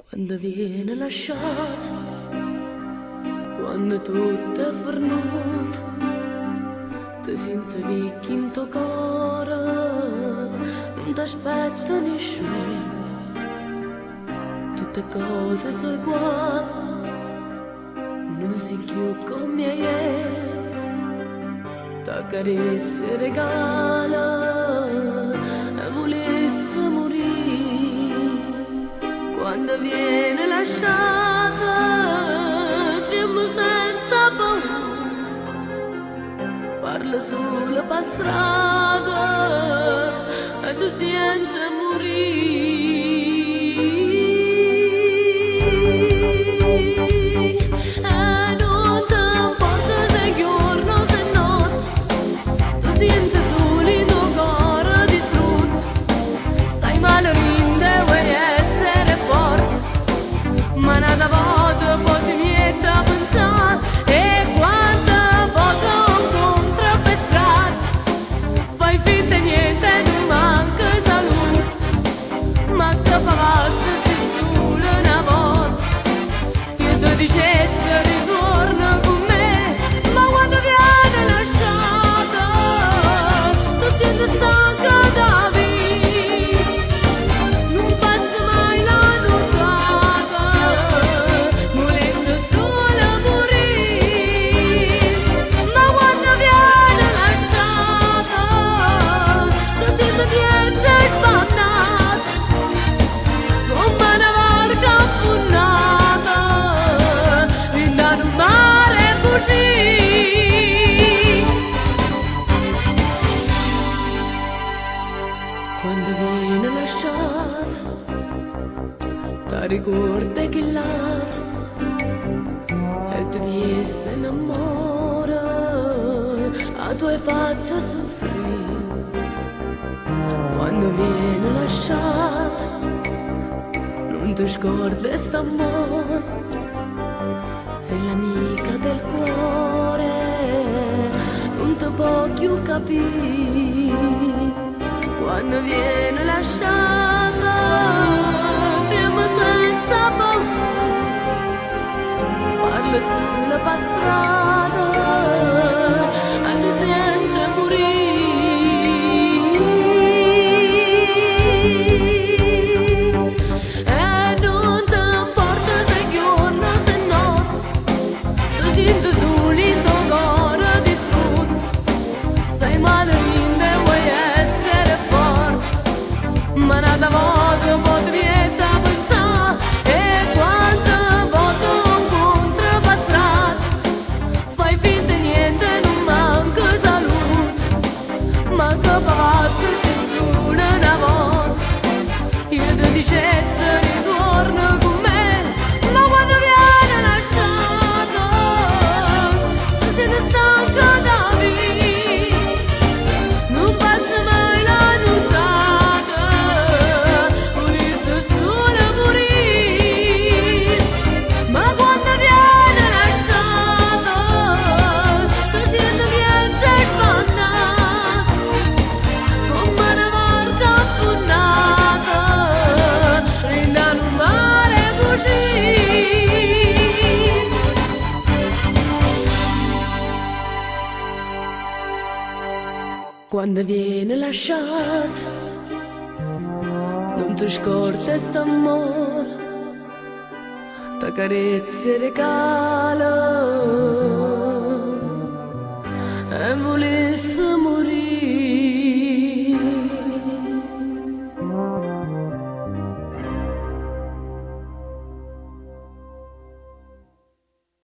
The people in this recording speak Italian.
Quando viene lasciato, quando tutto è fornuto, ti senti vecchio in tuo cuore, non ti aspetta nessuno. Tutte cose sono uguali, non si più come ieri, ti carezze regala e volesse morire. Quando viene lasciata, tremo senza paura, parla solo per strada e ti senti morire. E non ti importa se è giorno o se è notte, ti senti solo in un cuore distrutto, stai male rinde, vuoi essere forte, ma nada volta poi niente a pensare. E quante volte incontri per strada, fai finta di niente e non manca salute, ma che passa se solo una volta io ti dicessi ritorna con me. Ma quando viene lasciata, ti senti stanca da vivere, non passa mai la nottata, volesse solo morire. Ma quando viene lasciata, ti senti pienza e spannata, come una barca affondata in un mare buio. Quando viene lasciato, ti ricordi che lato e ti viene in amore, a tu hai fatto soffrire. Quando viene lasciato, non ti scordi st'amore, è l'amica del cuore, non ti può più capire. Quando viene lasciata, trema senza paura, parla solo per strada e ti sente morire. E non ti importa se è giorno o se è notte, ti senti solo in tuo cuore distrutto, stai male rinde e vuoi essere forte, ma nada volta poi ti viene a pensare. E quante volte incontri per strada, fai finta di niente e non manca salute, ma che passa se solo una volta io ti dicessi ritorna con me. Ma quando viene lasciata, ti senti stanca da vivere, non passa mai la nottata, volesse solo morire. Ma quando viene lasciata, ti senti pienza e spannata, come una barca affondata in un mare buio. Quando viene lasciato, non ti scordi st'amore, ti carezze regala e volesse morire.